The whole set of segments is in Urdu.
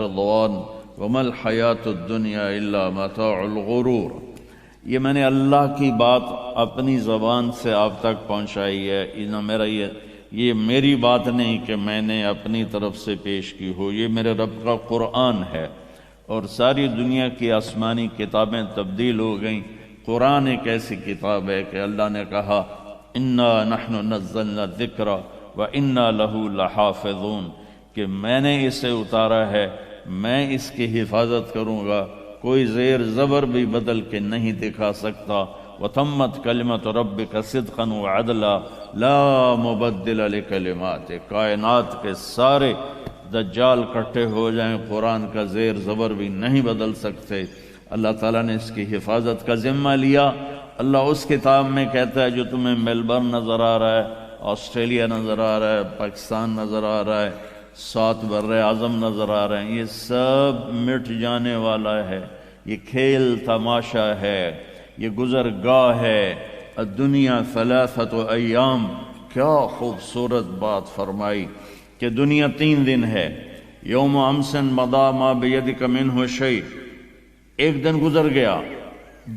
رضوان وما الحیات الدنیا الا متاع الغرور۔ یہ میں نے اللہ کی بات اپنی زبان سے آپ تک پہنچائی ہے، یہ میری بات نہیں کہ میں نے اپنی طرف سے پیش کی ہو، یہ میرے رب کا قرآن ہے۔ اور ساری دنیا کی آسمانی کتابیں تبدیل ہو گئیں، قرآن ایک ایسی کتاب ہے کہ اللہ نے کہا انا نحن نزلنا الذکر وانا لہ لحافظون، کہ میں نے اسے اتارا ہے، میں اس کی حفاظت کروں گا، کوئی زیر زبر بھی بدل کے نہیں دکھا سکتا۔ وتمت کلمۃ ربک صدقا وعدلا لا مبدل لکلماتہ، کائنات کے سارے دجال کٹھے ہو جائیں، قرآن کا زیر زبر بھی نہیں بدل سکتے۔ اللہ تعالیٰ نے اس کی حفاظت کا ذمہ لیا۔ اللہ اس کتاب میں کہتا ہے جو تمہیں میلبرن نظر آ رہا ہے، آسٹریلیا نظر آ رہا ہے، پاکستان نظر آ رہا ہے، 7 بر اعظم نظر آ رہے ہیں، یہ سب مٹ جانے والا ہے، یہ کھیل تماشا ہے، یہ گزرگاہ ہے۔ الدنیا 3 ایام، کیا خوبصورت بات فرمائی کہ دنیا 3 دن ہے۔ یوم امس مضی ما بیدک منہ شیء، ایک دن گزر گیا،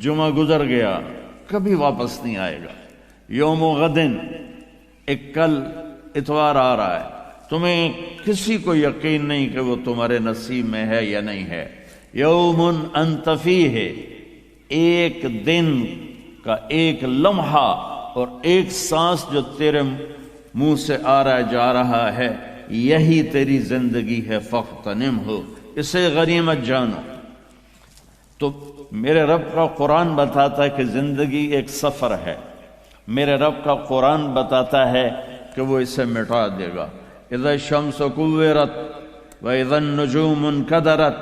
جمعہ گزر گیا، کبھی واپس نہیں آئے گا۔ یوم غدن، ایک کل اتوار آ رہا ہے، تمہیں کسی کو یقین نہیں کہ وہ تمہارے نصیب میں ہے یا نہیں ہے۔ یوم انت فیہ، ایک دن کا ایک لمحہ اور ایک سانس جو تیرے منہ سے آ رہا جا رہا ہے، یہی تیری زندگی ہے، فاغتنمہ، اسے غنیمت جانو۔ تو میرے رب کا قرآن بتاتا ہے کہ زندگی ایک سفر ہے، میرے رب کا قرآن بتاتا ہے کہ وہ اسے مٹا دے گا۔ اذا الشمس كورت واذا النجوم انكدرت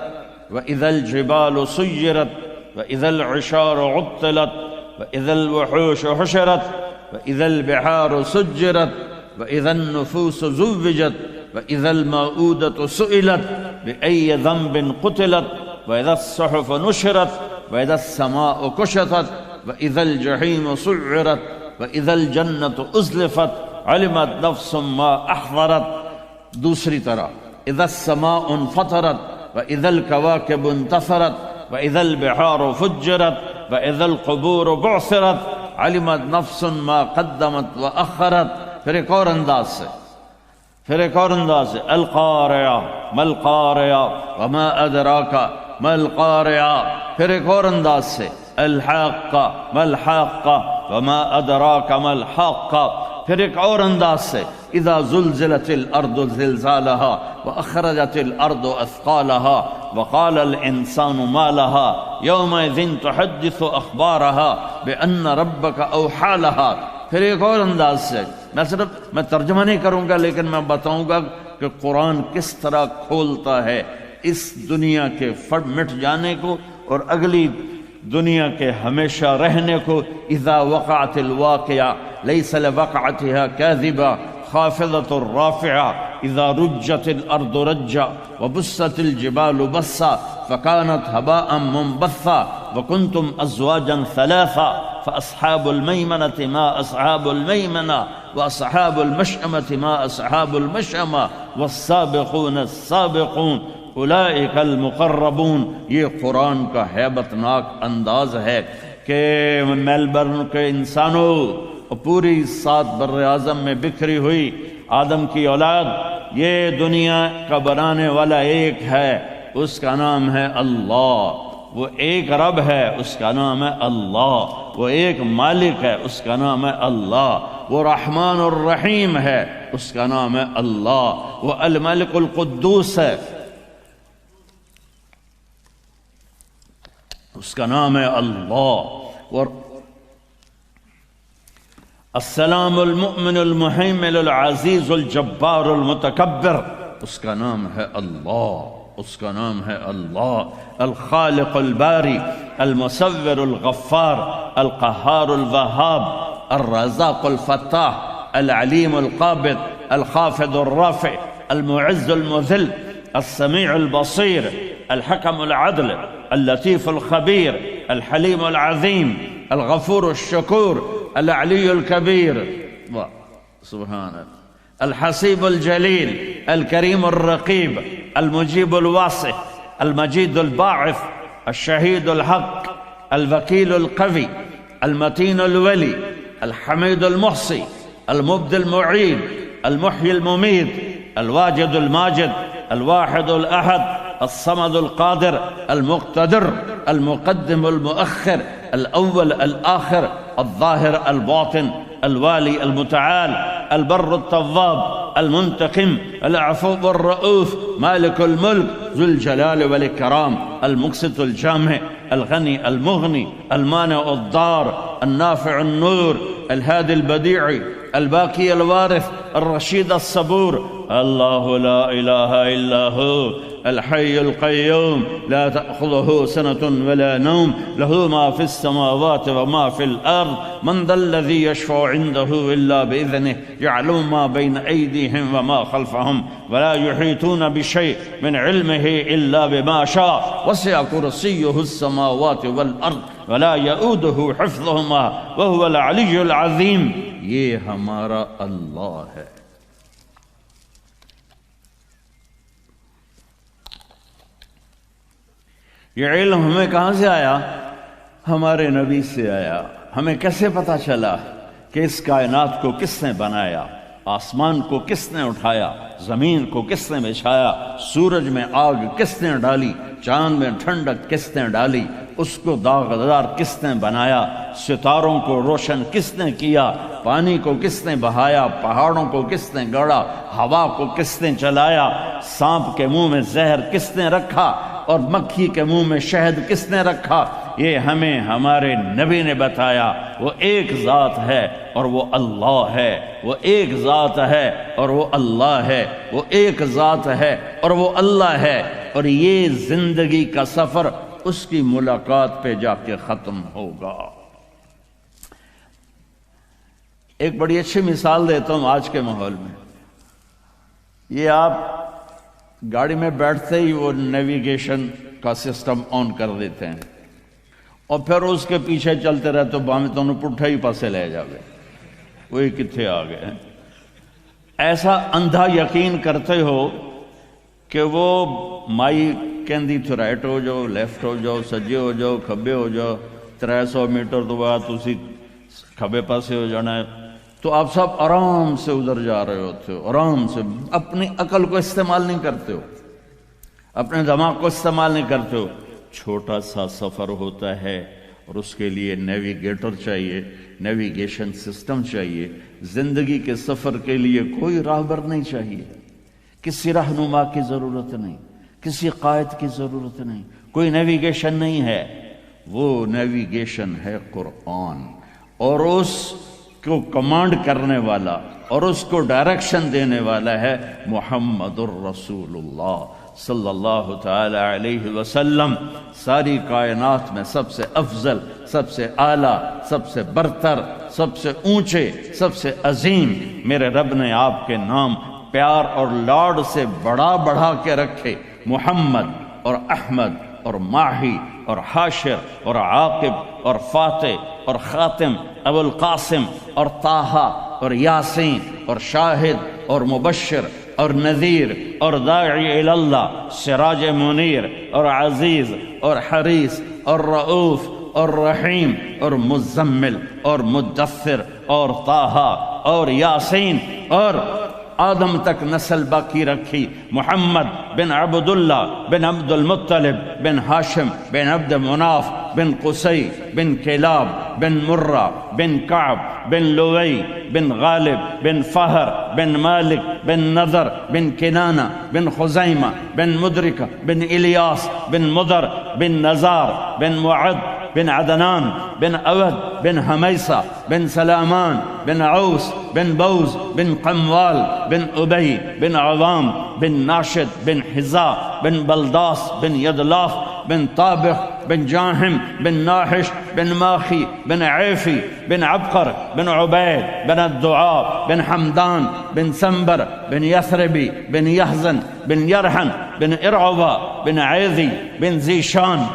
واذا الجبال سيرت واذا العشار عطلت واذا الوحوش حشرت واذا البحار سجرت واذا النفوس زوجت واذا الموءودة سئلت بأي ذنب قتلت واذا الصحف نشرت واذا السماء كشطت واذا الجحيم سعرت واذا الجنة أزلفت علمت نفس ما احضرت۔ دوسری طرح اذا السماء انفطرت واذا الكواكب انتثرت واذا البحار فجرت واذا القبور بعثرت علمت نفس ما قدمت واخرت۔ پھر ایک اور انداز سے القارعہ ما القارعہ وما ادراک ما القارعہ۔ پھر ایک اور انداز سے الحاقہ ما الحاقہ وما ادراک ما الحاقہ۔ پھر ایک اور انداز سے اذا زلزلت الارض زلزالها واخرجت الارض اثقالها وقال الانسان ما لها يومئذ تحدث اخبارها بان ربك اوحى لها۔ پھر ایک اور انداز سے، میں ترجمہ نہیں کروں گا لیکن میں بتاؤں گا کہ قرآن کس طرح کھولتا ہے اس دنیا کے مٹ جانے کو اور اگلی دنیا کے ہمیشہ رہنے کو۔ اذا وقعت الواقعہ لیس لوقعتها كاذبہ خافضة رافعة اذا رجت الارض رجا وبست الجبال بسا فكانت هباء منبثا وكنتم ازواجا 3 فاصحاب الميمنة ما اصحاب الميمنة واصحاب المشأمة ما اصحاب المشأمة والسابقون السابقون اولئک المقربون۔ یہ قرآن کا ہیبت ناک انداز ہے کہ میلبرن کے انسانوں، پوری 7 بر اعظم میں بکھری ہوئی آدم کی اولاد، یہ دنیا کا بنانے والا ایک ہے، اس کا نام ہے اللہ۔ وہ ایک رب ہے، اس کا نام ہے اللہ۔ وہ ایک مالک ہے، اس کا نام ہے اللہ۔ وہ رحمان الرحیم ہے، اس کا نام ہے اللہ۔ وہ الملک القدوس ہے، اس کا نام ہے اللہ۔ اور السلام المؤمن المحیمن العزیز الجبار المتکبر، اس کا نام ہے اللہ، اس کا نام ہے اللہ۔ الخالق الباری المصور الغفار القہار الوہاب الرزاق الفتاح العلیم القابض الخافض الرافع المعز المذل السمیع البصیر الحکم العدل اللطیف الخبیر الحلیم العظیم الغفور الشکور العلی الکبیر، سبحان اللہ، الحسیب الجلیل الکریم الرقیب المجيب الواسع المجيد الباعث الشهيد الحق الوكيل القوي المتين الولي الحميد المحصي المبدي المعيد المحيي المميت الواجد الماجد الواحد الأحد الصمد القادر المقتدر المقدم المؤخر الأول الآخر الظاهر الباطن الوالي المتعال البر التواب المنتقم العفو الرؤوف مالك الملك ذو الجلال والإكرام المقسط الجامع الغني المغني المانع الضار النافع النور الهادي البديع الباقي الوارث الرشيد الصبور الله لا إله إلا هو الحي القيوم لا تأخذه سنة ولا نوم له ما في السماوات وما في الأرض من ذا الذي يشفع عنده إلا بإذنه يعلم ما بين أيديهم وما خلفهم ولا يحيطون بشيء من علمه إلا بما شاء وسع كرسيه السماوات والأرض ولا يؤوده حفظهما وهو العلي العظيم. یہ ہمارا اللہ ہے. یہ علم ہمیں کہاں سے آیا؟ ہمارے نبی سے آیا. ہمیں کیسے پتا چلا کہ اس کائنات کو کس نے بنایا، آسمان کو کس نے اٹھایا، زمین کو کس نے بچھایا، سورج میں آگ کس نے ڈالی، چاند میں ٹھنڈک کس نے ڈالی، اس کو داغدار کس نے بنایا، ستاروں کو روشن کس نے کیا، پانی کو کس نے بہایا، پہاڑوں کو کس نے گڑا، ہوا کو کس نے چلایا، سانپ کے منہ میں زہر کس نے رکھا اور مکھی کے منہ میں شہد کس نے رکھا، یہ ہمیں ہمارے نبی نے بتایا. وہ ایک ذات ہے اور وہ اللہ ہے، وہ ایک ذات ہے اور وہ اللہ ہے، وہ ایک ذات ہے اور وہ اللہ ہے. اور یہ زندگی کا سفر اس کی ملاقات پہ جا کے ختم ہوگا. ایک بڑی اچھی مثال دیتا ہوں آج کے ماحول میں. یہ آپ گاڑی میں بیٹھتے ہی وہ نیویگیشن کا سسٹم آن کر دیتے ہیں اور پھر اس کے پیچھے چلتے رہے تو بامی تو انہوں پٹھا ہی پاسے لے جاوے وہی کتھے آ گئے. ایسا اندھا یقین کرتے ہو کہ وہ مائی کہندی تھی رائٹ ہو جاؤ، لیفٹ ہو جاؤ، سجے ہو جاؤ، کھبے ہو جاؤ، 300 میٹر تو بعد اسی کھبے پاسے ہو جانا ہے. تو آپ سب آرام سے ادھر جا رہے ہوتے ہو، آرام سے. اپنی عقل کو استعمال نہیں کرتے ہو، اپنے دماغ کو استعمال نہیں کرتے ہو. چھوٹا سا سفر ہوتا ہے اور اس کے لیے نیویگیٹر چاہیے، نیویگیشن سسٹم چاہیے. زندگی کے سفر کے لیے کوئی راہبر نہیں چاہیے، کسی رہنما کی ضرورت نہیں، کسی قائد کی ضرورت نہیں، کوئی نیویگیشن نہیں ہے. وہ نیویگیشن ہے قرآن، اور اس کو کمانڈ کرنے والا اور اس کو ڈائریکشن دینے والا ہے محمد الرسول اللہ صلی اللہ تعالی علیہ وسلم. ساری کائنات میں سب سے افضل، سب سے اعلیٰ، سب سے برتر، سب سے اونچے، سب سے عظیم میرے رب نے آپ کے نام پیار اور لاڈ سے بڑھا بڑھا کے رکھے. محمد اور احمد اور ماہی اور حاشر اور عاقب اور فاتح اور خاتم، ابو القاسم اور طٰہٰ اور یاسین اور شاہد اور مبشر اور نذیر اور داعی الی اللہ، سراج منیر اور عزیز اور حریص اور رؤوف اور رحیم اور مزمل اور مدثر اور طٰہٰ اور یاسین اور آدم تک نسل باقی رکھی. محمد بن عبداللہ بن عبد المطلب بن ہاشم بن عبد مناف بن قصی بن کلاب بن مرہ بن کعب بن لوئی بن غالب بن فہر بن مالک بن نضر بن کنانہ بن خزیمہ بن مدرکہ بن الیاس بن مضر بن نزار بن معد بن عدنان بن اود بن حمیسہ بن سلامان بن عوس بن بوز بن قموال بن ابی بن عوام بن ناشد بن حزا بن بلداس بن یدلاف بن طابخ بن جاہم بن ناحش بن ماخی بن عیفی بن عبقر بن عبید بن الدعاء بن حمدان بن سنبر بن یثربی بن یحزن بن یرحن بن ارعبا بن عیذی بن زیشان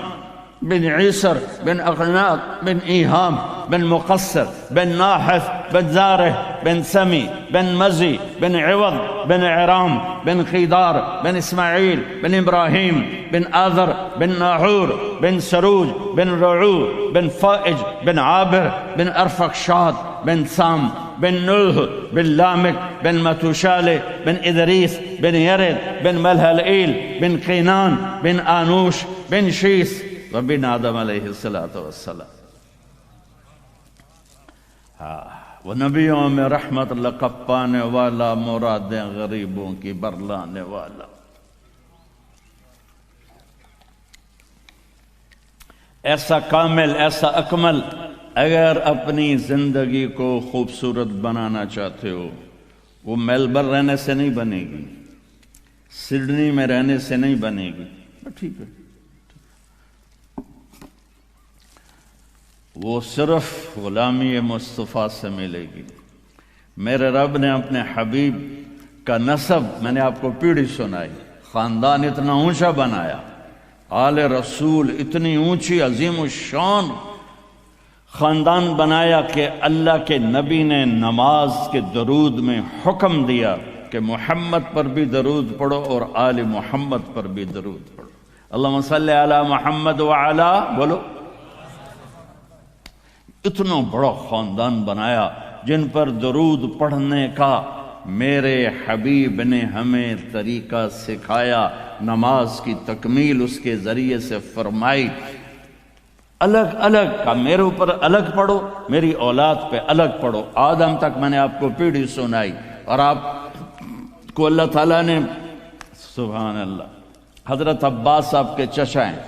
بن عیسر بن اغناط بن ایہام بن مقصر بن ناحث بن زارح بن سمي بن مزي بن عوض بن عرام بن خيدار بن إسماعيل بن إبراهيم بن آذر بن ناحور بن سروج بن رعو بن فائج بن عابر بن أرفخشاد بن سام بن نوح بن لامك بن متوشالة بن إدريس بن يرد بن ملهلئيل بن قينان بن آنوش بن شيس وبن آدم علیہ السلام. وہ نبیوں میں رحمت لقب پانے والا، مرادیں غریبوں کی برلانے والا. ایسا کامل، ایسا اکمل. اگر اپنی زندگی کو خوبصورت بنانا چاہتے ہو، وہ میلبرن رہنے سے نہیں بنے گی، سڈنی میں رہنے سے نہیں بنے گی. ٹھیک ہے، وہ صرف غلامی مصطفیٰ سے ملے گی. میرے رب نے اپنے حبیب کا نسب، میں نے آپ کو پیڑھی سنائی، خاندان اتنا اونچا بنایا، آل رسول اتنی اونچی عظیم الشان خاندان بنایا کہ اللہ کے نبی نے نماز کے درود میں حکم دیا کہ محمد پر بھی درود پڑھو اور آل محمد پر بھی درود پڑھو. اللہم صلی علی محمد وعلا، بولو. اتنا بڑا خاندان بنایا جن پر درود پڑھنے کا میرے حبیب نے ہمیں طریقہ سکھایا، نماز کی تکمیل اس کے ذریعے سے فرمائی. الگ الگ کا میرے اوپر الگ پڑھو، میری اولاد پہ الگ پڑھو. آدم تک میں نے آپ کو پیڑھی سنائی، اور آپ کو اللہ تعالیٰ نے، سبحان اللہ، حضرت عباس آپ کے چچا ہیں،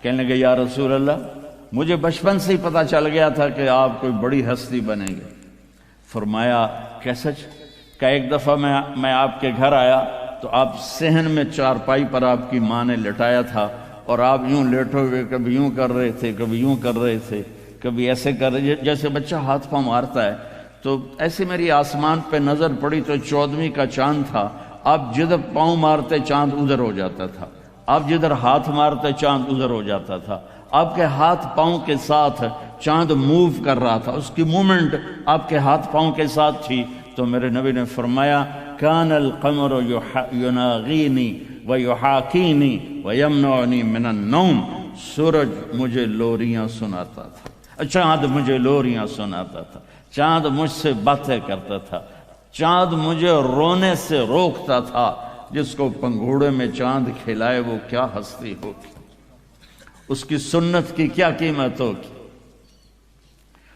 کہنے لگے یا رسول اللہ، مجھے بچپن سے ہی پتہ چل گیا تھا کہ آپ کوئی بڑی ہستی بنیں گے. فرمایا کیسے؟ کہ ایک دفعہ میں آپ کے گھر آیا تو آپ صحن میں چارپائی پر آپ کی ماں نے لٹایا تھا، اور آپ یوں لیٹے ہوئے کبھی یوں کر رہے تھے، کبھی یوں کر رہے تھے، کبھی ایسے کر رہے، جیسے بچہ ہاتھ پاؤں مارتا ہے. تو ایسے میری آسمان پہ نظر پڑی تو 14ویں کا چاند تھا. آپ جدھر پاؤں مارتے چاند ادھر ہو جاتا تھا، آپ جدھر ہاتھ مارتے چاند ادھر ہو جاتا تھا. آپ کے ہاتھ پاؤں کے ساتھ چاند موو کر رہا تھا، اس کی مومنٹ آپ کے ہاتھ پاؤں کے ساتھ تھی. تو میرے نبی نے فرمایا کان القمر یناغینی ویحاکینی ویمنعنی من النوم. سورج مجھے لوریاں سناتا تھا، چاند مجھے لوریاں سناتا تھا، چاند مجھ سے باتیں کرتا تھا، چاند مجھے رونے سے روکتا تھا. جس کو پنگھوڑے میں چاند کھلائے وہ کیا ہستی ہوگی، اس کی سنت کی کیا قیمت ہوگی،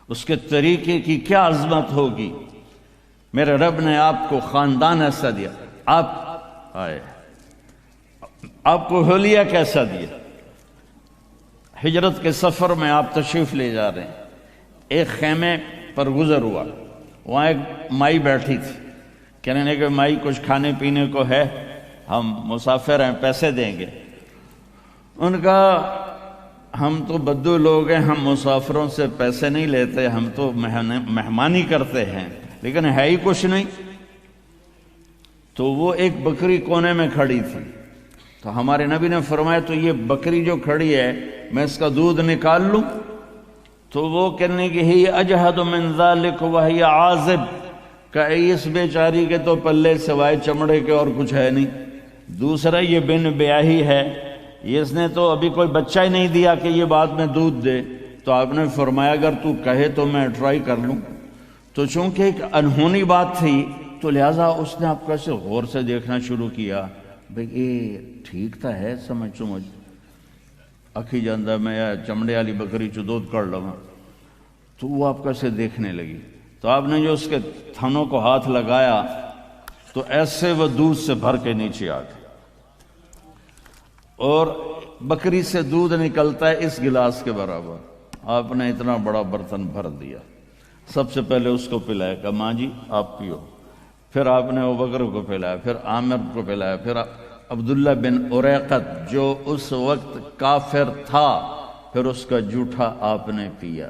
اس کے طریقے کی کیا عظمت ہوگی. میرے رب نے آپ کو خاندان ایسا دیا. آپ کو حلیہ کیسا دیا. ہجرت کے سفر میں آپ تشریف لے جا رہے ہیں، ایک خیمے پر گزر ہوا، وہاں ایک مائی بیٹھی تھی. کہنے لگے مائی کچھ کھانے پینے کو ہے، ہم مسافر ہیں، پیسے دیں گے. ان کا ہم تو بدو لوگ ہیں، ہم مسافروں سے پیسے نہیں لیتے، ہم تو مہمانی کرتے ہیں، لیکن ہے ہی کچھ نہیں. تو وہ ایک بکری کونے میں کھڑی تھی. تو ہمارے نبی نے فرمایا تو یہ بکری جو کھڑی ہے میں اس کا دودھ نکال لوں؟ تو وہ کہنے کہ ہی اجہد من ذالک وہی عازب، کہ اس بیچاری کے تو پلے سوائے چمڑے کے اور کچھ ہے نہیں. دوسرا یہ بن بیاہی ہے، اس نے تو ابھی کوئی بچہ ہی نہیں دیا کہ یہ بعد میں دودھ دے. تو آپ نے فرمایا اگر تو کہے تو میں ٹرائی کر لوں. تو چونکہ ایک انہونی بات تھی تو لہٰذا اس نے آپ کو ایسے غور سے دیکھنا شروع کیا، بھئی یہ ٹھیک تھا ہے سمجھ اکھی جاندہ میں یا چمڑے والی بکری چو دودھ کر لوں. تو وہ آپ کو ایسے دیکھنے لگی. تو آپ نے جو اس کے تھنوں کو ہاتھ لگایا تو ایسے وہ دودھ سے بھر کے نیچے آ گئے، اور بکری سے دودھ نکلتا ہے اس گلاس کے برابر. آپ نے اتنا بڑا برتن بھر دیا. سب سے پہلے اس کو پلایا کہ ماں جی آپ پیو. پھر آپ نے ابوبکر کو پلایا، پھر عامر کو پلایا، پھر عبداللہ بن اریقت جو اس وقت کافر تھا، پھر اس کا جوٹھا آپ نے پیا.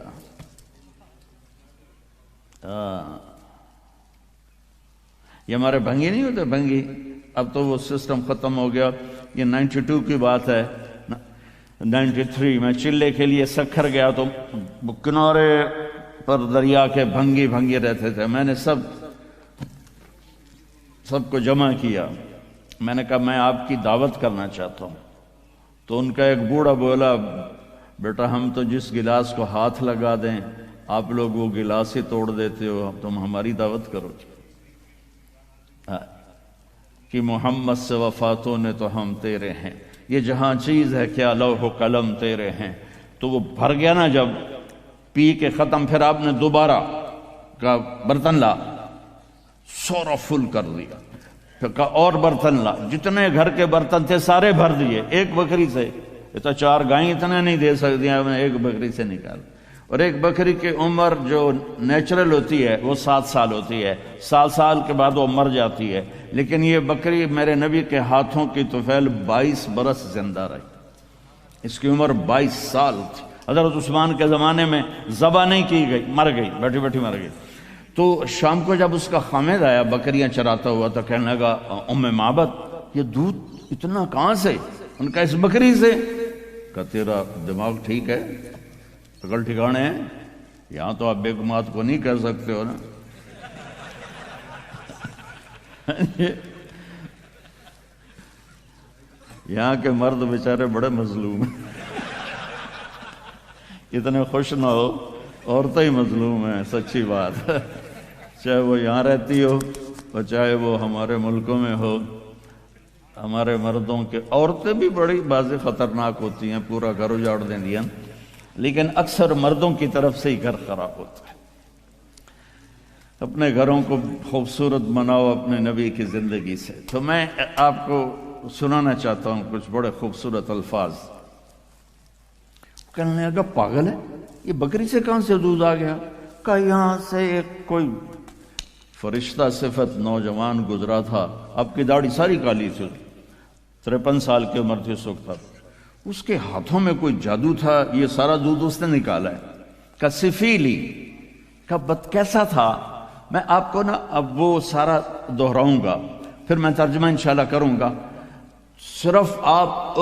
یہ ہمارے بھنگی نہیں ہوتے، بھنگی اب تو وہ سسٹم ختم ہو گیا. یہ 92 کی بات ہے، 93 میں چلے کے لیے سکھر گیا تو کنارے پر دریا کے بھنگی بھنگی رہتے تھے. میں نے سب کو جمع کیا. میں نے کہا میں آپ کی دعوت کرنا چاہتا ہوں. تو ان کا ایک بوڑھا بولا بیٹا ہم تو جس گلاس کو ہاتھ لگا دیں آپ لوگ وہ گلاس ہی توڑ دیتے ہو, تم ہماری دعوت کرو کہ محمد سے وفاتوں نے تو ہم تیرے ہیں, یہ جہاں چیز ہے کیا لوح و قلم تیرے ہیں. تو وہ بھر گیا نا, جب پی کے ختم پھر آپ نے دوبارہ کا برتن لا, سورا فل کر دیا. پھر کہا اور برتن لا, جتنے گھر کے برتن تھے سارے بھر دیے. ایک بکری سے, یہ تو 4 گائیں اتنا نہیں دے سکتی, آپ نے ایک بکری سے نکال. اور ایک بکری کی عمر جو نیچرل ہوتی ہے وہ 7 سال ہوتی ہے, 7 سال کے بعد وہ مر جاتی ہے. لیکن یہ بکری میرے نبی کے ہاتھوں کی طفیل 22 برس زندہ رہی. اس کی عمر 22 سال تھی. حضرت عثمان کے زمانے میں ذبح نہیں کی گئی, مر گئی, بیٹھی بیٹھی مر گئی. تو شام کو جب اس کا خامد آیا بکریاں چراتا ہوا تو کہنے لگا ام معبد یہ دودھ اتنا کہاں سے؟ ان کا اس بکری سے. کہ تیرا دماغ ٹھیک ہے, عقل ٹھکانے ہیں, یہاں تو آپ بیگمات کو نہیں کہہ سکتے ہو نا. یہاں کے مرد بیچارے بڑے مظلوم ہیں, اتنے خوش نہ ہو, عورتیں ہی مظلوم ہیں, سچی بات. چاہے وہ یہاں رہتی ہو اور چاہے وہ ہمارے ملکوں میں ہو, ہمارے مردوں کے عورتیں بھی بڑی بازی خطرناک ہوتی ہیں, پورا گھر اجاڑ دیں دیا, لیکن اکثر مردوں کی طرف سے ہی گھر خراب ہوتا ہے. اپنے گھروں کو خوبصورت بناؤ اپنے نبی کی زندگی سے. تو میں آپ کو سنانا چاہتا ہوں کچھ بڑے خوبصورت الفاظ. کہنے لگا پاگل ہے, یہ بکری سے کہاں سے دودھ آ گیا؟ کہا یہاں سے ایک کوئی فرشتہ صفت نوجوان گزرا تھا, آپ کی داڑھی ساری کالی تھی, 53 سال کی عمر تھی اس وقت, اس کے ہاتھوں میں کوئی جادو تھا, یہ سارا دودھ اس نے نکالا ہے. کہ سفیلی, کہ بت کیسا تھا؟ میں آپ کو نا اب وہ سارا دہراؤں گا, پھر میں ترجمہ انشاءاللہ کروں گا. صرف آپ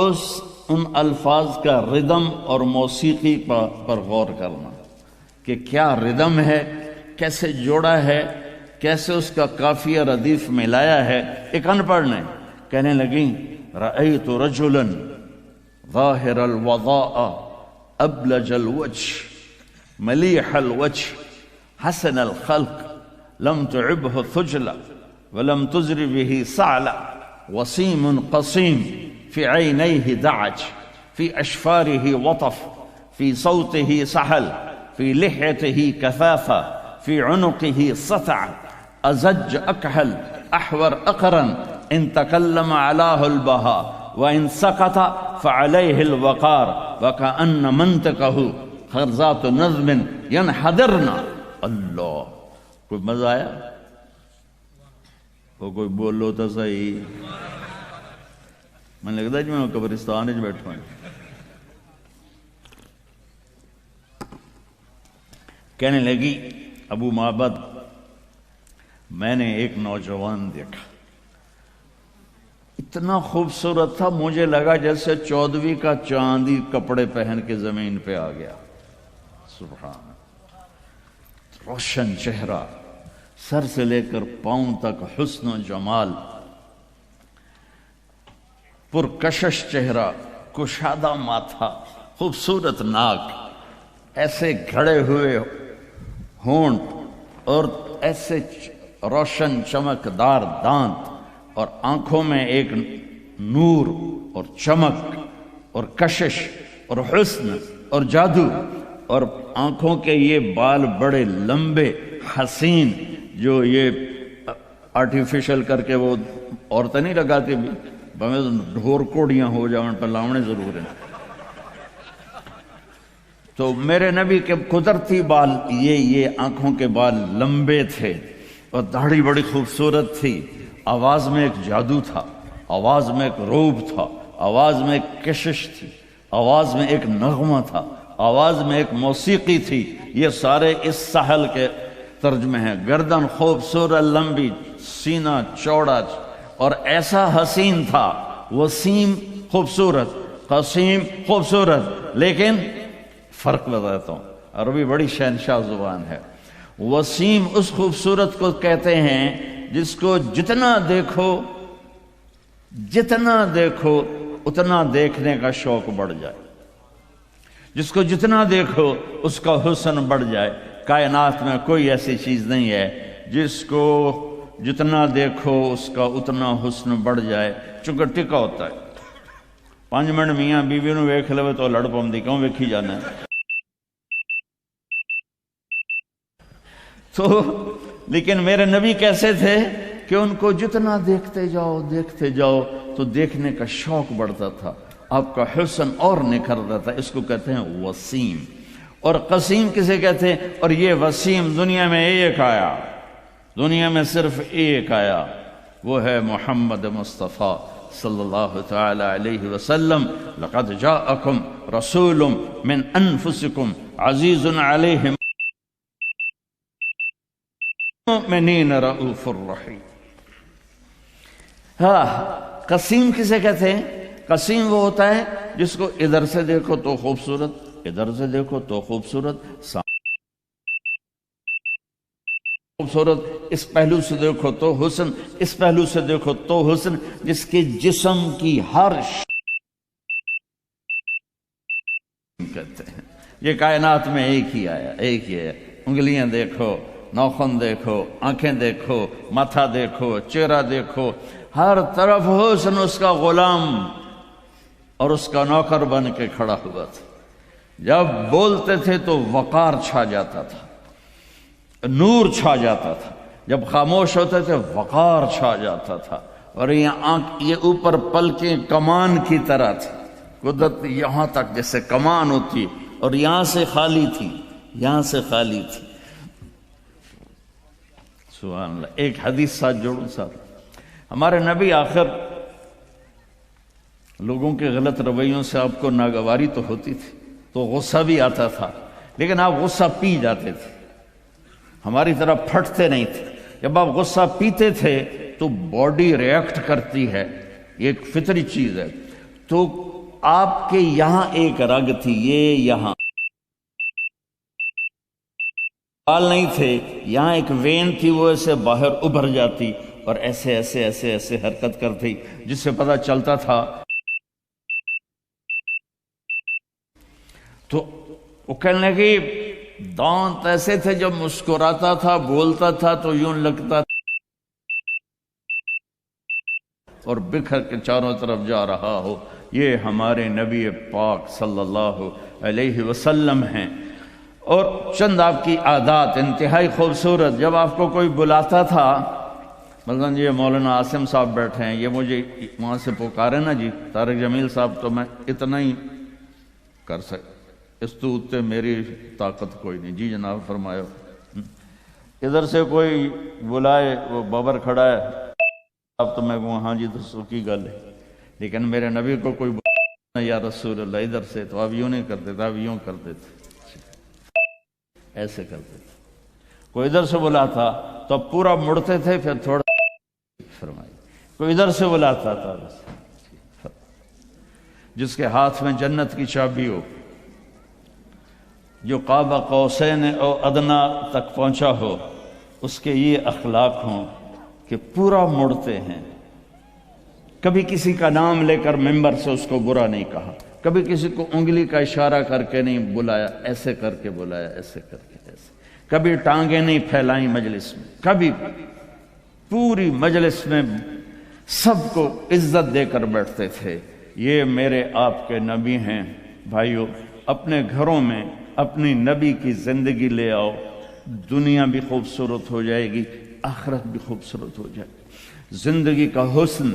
ان الفاظ کا ردم اور موسیقی پر غور کرنا کہ کیا ردم ہے, کیسے جوڑا ہے, کیسے اس کا قافیہ ردیف ملایا ہے. ایک ان پڑھ نے کہنے لگیں رأیت رجلا ظاہر الوضاء ابلج الوجه ملیح الوجه حسن الخلق لم تعبه ثجلا ولم تزر به صعلا وسيم قصيم في عينيه دعج في أشفاره وطف في صوته سحل في لحيته كثافة في عنقه سطع أزج أكحل أحور أقرن إن تكلم علاه البهاء وإن سقط فعليه الوقار وكأن منطقه خرزات نظم ينحدرنا. اللہ, کوئی مزہ آیا؟ وہ کوئی بول لو تو صحیح. میں لگتا ہے جی میں قبرستان میں بیٹھا ہوں. کہنے لگی ابو معبد میں نے ایک نوجوان دیکھا, اتنا خوبصورت تھا مجھے لگا جیسے 14ویں کا چاندی کپڑے پہن کے زمین پہ آ گیا. سبحان, روشن چہرہ, سر سے لے کر پاؤں تک حسن و جمال, پرکشش چہرہ, کشادہ ماتھا, خوبصورت ناک, ایسے گھڑے ہوئے ہونٹ اور ایسے روشن چمکدار دانت, اور آنکھوں میں ایک نور اور چمک اور کشش اور حسن اور جادو, اور آنکھوں کے یہ بال بڑے لمبے حسین, جو یہ آرٹیفیشل کر کے وہ عورتیں نہیں لگاتی بھی, بھائی ڈھور کوڑیاں ہو جاؤں پر لاؤنے ضرور ہیں. تو میرے نبی کے قدرتی بال یہ آنکھوں کے بال لمبے تھے, اور داڑھی بڑی خوبصورت تھی. آواز میں ایک جادو تھا, آواز میں ایک روب تھا, آواز میں ایک کشش تھی, آواز میں ایک نغمہ تھا, آواز میں ایک موسیقی تھی. یہ سارے اس ساحل کے ترجمے ہیں. گردن خوبصورت لمبی, سینہ چوڑا, اور ایسا حسین تھا. وسیم خوبصورت, قسیم خوبصورت. لیکن فرق بتاتا ہوں, عربی بڑی شہنشاہ زبان ہے۔ وسیم اس خوبصورت کو کہتے ہیں جس کو جتنا دیکھو اتنا دیکھنے کا شوق بڑھ جائے، جس کو جتنا دیکھو اس کا حسن بڑھ جائے۔ کائنات میں کوئی ایسی چیز نہیں ہے جس کو جتنا دیکھو اس کا اتنا حسن بڑھ جائے، چونکہ ٹکا ہوتا ہے۔ 5 منٹ میاں بیوی نو ویکھ لوے تو لڑ پوندی، کیوں ویکھی جانا ہے؟ تو لیکن میرے نبی کیسے تھے کہ ان کو جتنا دیکھتے جاؤ تو دیکھنے کا شوق بڑھتا تھا، آپ کا حسن اور نکھرتا تھا۔ اس کو کہتے ہیں وسیم۔ اور قسیم کسے کہتے ہیں؟ اور یہ وسیم دنیا میں ایک آیا، دنیا میں صرف ایک آیا، وہ ہے محمد مصطفیٰ صلی اللہ تعالی علیہ وسلم۔ لقد جاءکم رسول من انفسکم عزیز علیہ المؤمنین رؤوف الرحیم۔ ہاں، قسیم کسے کہتے ہیں؟ قسیم وہ ہوتا ہے جس کو ادھر سے دیکھو تو خوبصورت، ادھر سے دیکھو تو خوبصورت، خوبصورت، اس پہلو سے دیکھو تو حسن، اس پہلو سے دیکھو تو حسن، جس کے جسم کی ہر کہتے ہیں۔ یہ کائنات میں ایک ہی آیا، ایک ہی ہے۔ انگلیاں دیکھو، ناخن دیکھو، آنکھیں دیکھو، ماتھا دیکھو، چہرہ دیکھو، ہر طرف حسن اس کا غلام اور اس کا نوکر بن کے کھڑا ہوا تھا۔ جب بولتے تھے تو وقار چھا جاتا تھا، نور چھا جاتا تھا، جب خاموش ہوتے تھے وقار چھا جاتا تھا۔ اور یہ اوپر پلکیں کمان کی طرح تھی، قدرت یہاں تک جیسے کمان ہوتی، اور یہاں سے خالی تھی، یہاں سے خالی تھی۔ سبحان اللہ۔ ایک حدیث ساتھ جوڑوں ساتھ، ہمارے نبی آخر لوگوں کے غلط رویوں سے آپ کو ناگواری تو ہوتی تھی، تو غصہ بھی آتا تھا، لیکن آپ غصہ پی جاتے تھے، ہماری طرح پھٹتے نہیں تھے۔ جب آپ غصہ پیتے تھے تو باڈی ریئیکٹ کرتی ہے، یہ ایک فطری چیز ہے۔ تو آپ کے یہاں ایک رگ تھی، یہ یہاں بال نہیں تھے، یہاں ایک وین تھی، وہ ایسے باہر ابھر جاتی اور ایسے ایسے ایسے ایسے حرکت کرتی، جس سے پتہ چلتا تھا۔ تو وہ کہنے لگے دانت ایسے تھے، جب مسکراتا تھا بولتا تھا تو یوں لگتا تھا اور بکھر کے چاروں طرف جا رہا ہو۔ یہ ہمارے نبی پاک صلی اللہ علیہ وسلم ہیں۔ اور چند آپ کی عادات انتہائی خوبصورت۔ جب آپ کو کوئی بلاتا تھا، مثلا یہ مولانا عاصم صاحب بیٹھے ہیں، یہ مجھے وہاں سے پکارے نا جی طارق جمیل صاحب، تو میں اتنا ہی کر سکتا، اس تو اتنے میری طاقت کوئی نہیں۔ جی جناب فرمایا۔ ادھر سے کوئی بلائے، وہ بابر کھڑا ہے، اب تو میں کہوں ہاں جی تو سو کی گل ہے، لیکن میرے نبی کو کوئی بلائے یا رسول اللہ ادھر سے، تو آپ یوں نہیں کرتے تھے، آپ یوں کرتے تھے، ایسے کرتے تھے۔ کوئی ادھر سے بلاتا تو اب پورا مڑتے تھے، پھر تھوڑا فرمائی۔ کوئی ادھر سے بلاتا تھا، جس کے ہاتھ میں جنت کی چابی ہو، جو قاب قوسین او ادنا تک پہنچا ہو، اس کے یہ اخلاق ہوں کہ پورا مڑتے ہیں، کبھی کسی کا نام لے کر ممبر سے اس کو برا نہیں کہا، کبھی کسی کو انگلی کا اشارہ کر کے نہیں بلایا، ایسے کر کے بلایا، ایسے کر کے، ایسے، کبھی ٹانگیں نہیں پھیلائیں مجلس میں، کبھی پوری مجلس میں سب کو عزت دے کر بیٹھتے تھے۔ یہ میرے آپ کے نبی ہیں۔ بھائیو، اپنے گھروں میں اپنی نبی کی زندگی لے آؤ، دنیا بھی خوبصورت ہو جائے گی، آخرت بھی خوبصورت ہو جائے گی۔ زندگی کا حسن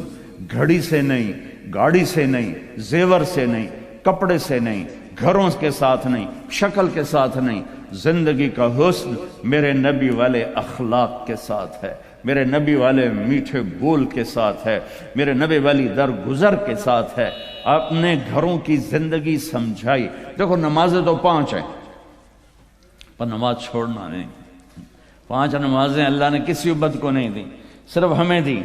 گھڑی سے نہیں، گاڑی سے نہیں، زیور سے نہیں، کپڑے سے نہیں، گھروں کے ساتھ نہیں، شکل کے ساتھ نہیں، زندگی کا حسن میرے نبی والے اخلاق کے ساتھ ہے، میرے نبی والے میٹھے بول کے ساتھ ہے، میرے نبی والی درگزر کے ساتھ ہے۔ اپنے گھروں کی زندگی سمجھائی۔ دیکھو نمازیں تو 5 ہیں، پر نماز چھوڑنا نہیں۔ 5 نمازیں اللہ نے کسی امت کو نہیں دی، صرف ہمیں دی۔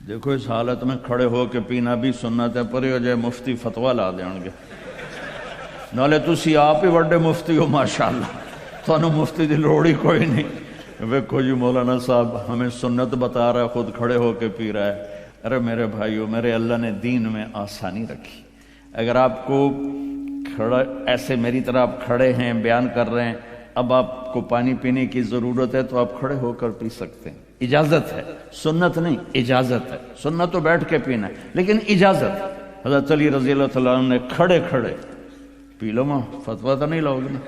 دیکھو اس حالت میں کھڑے ہو کے پینا بھی سنت ہے، پرے ہو جائے مفتی فتوا لا دیں گے، نالے تسی آپ ہی بڑے مفتی ہو ماشاءاللہ، تھانوں مفتی دی لوڑ ہی کوئی نہیں۔ ویکھو جی مولانا صاحب ہمیں سنت بتا رہا ہے، خود کھڑے ہو کے پی رہا ہے۔ ارے میرے بھائیو، میرے اللہ نے دین میں آسانی رکھی۔ اگر آپ کو کھڑا ایسے میری طرح آپ کھڑے ہیں بیان کر رہے ہیں، اب آپ کو پانی پینے کی ضرورت ہے تو آپ کھڑے ہو کر پی سکتے ہیں، اجازت ہے، سنت نہیں اجازت ہے۔ سنت تو بیٹھ کے پینا ہے لیکن اجازت۔ حضرت علی رضی اللہ تعالیٰ عنہ نے کھڑے کھڑے پی لو، ماں فتویٰ تو نہیں لاؤ گے نا،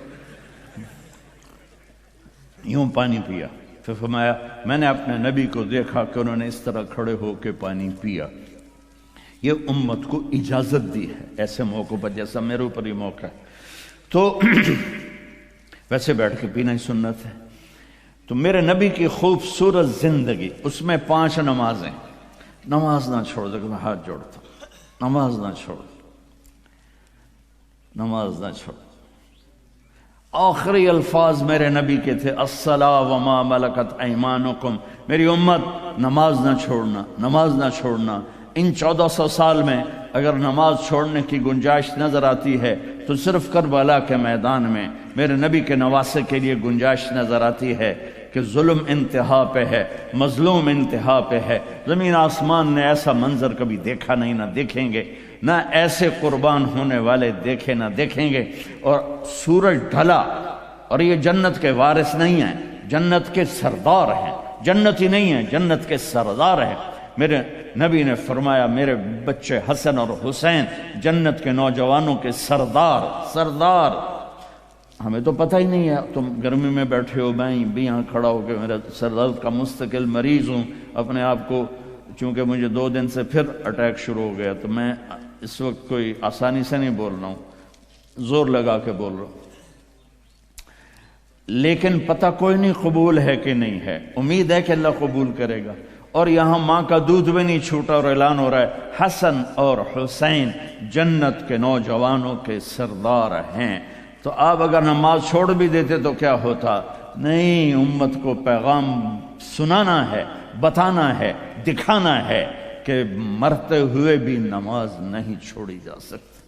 یوں پانی پیا۔ پھر فرمایا میں نے اپنے نبی کو دیکھا کہ انہوں نے اس طرح کھڑے ہو کے پانی پیا۔ یہ امت کو اجازت دی ہے ایسے موقع پر، جیسا میرے اوپر یہ موقع ہے تو ویسے بیٹھ کے پینا ہی سنت ہے۔ تو میرے نبی کی خوبصورت زندگی، اس میں 5 نمازیں، نماز نہ چھوڑ دے، میں ہاتھ جوڑتا ہوں، نماز نہ چھوڑ، نماز نہ چھوڑ۔ آخری الفاظ میرے نبی کے تھے الصلاۃ وما ملکت ایمانکم، میری امت نماز نہ چھوڑنا، نماز نہ چھوڑنا۔ ان 1400 سال میں اگر نماز چھوڑنے کی گنجائش نظر آتی ہے تو صرف کربلا کے میدان میں میرے نبی کے نواسے کے لیے گنجائش نظر آتی ہے کہ ظلم انتہا پہ ہے، مظلوم انتہا پہ ہے۔ زمین آسمان نے ایسا منظر کبھی دیکھا نہیں، نہ دیکھیں گے، نہ ایسے قربان ہونے والے دیکھے نہ دیکھیں گے۔ اور سورج ڈھلا اور یہ جنت کے وارث نہیں ہیں، جنت کے سردار ہیں، جنت ہی نہیں ہیں، جنت کے سردار ہیں۔ میرے نبی نے فرمایا میرے بچے حسن اور حسین جنت کے نوجوانوں کے سردار، سردار۔ ہمیں تو پتہ ہی نہیں ہے، تم گرمی میں بیٹھے ہو، میں بھی یہاں کھڑا ہو کے میرا سر درد کا مستقل مریض ہوں اپنے آپ کو، چونکہ مجھے 2 دن سے پھر اٹیک شروع ہو گیا، تو میں اس وقت کوئی آسانی سے نہیں بول رہا ہوں، زور لگا کے بول رہا ہوں، لیکن پتہ کوئی نہیں قبول ہے کہ نہیں ہے، امید ہے کہ اللہ قبول کرے گا۔ اور یہاں ماں کا دودھ بھی نہیں چھوٹا اور اعلان ہو رہا ہے حسن اور حسین جنت کے نوجوانوں کے سردار ہیں۔ تو آپ اگر نماز چھوڑ بھی دیتے تو کیا ہوتا؟ نہیں، امت کو پیغام سنانا ہے، بتانا ہے، دکھانا ہے کہ مرتے ہوئے بھی نماز نہیں چھوڑی جا سکتی۔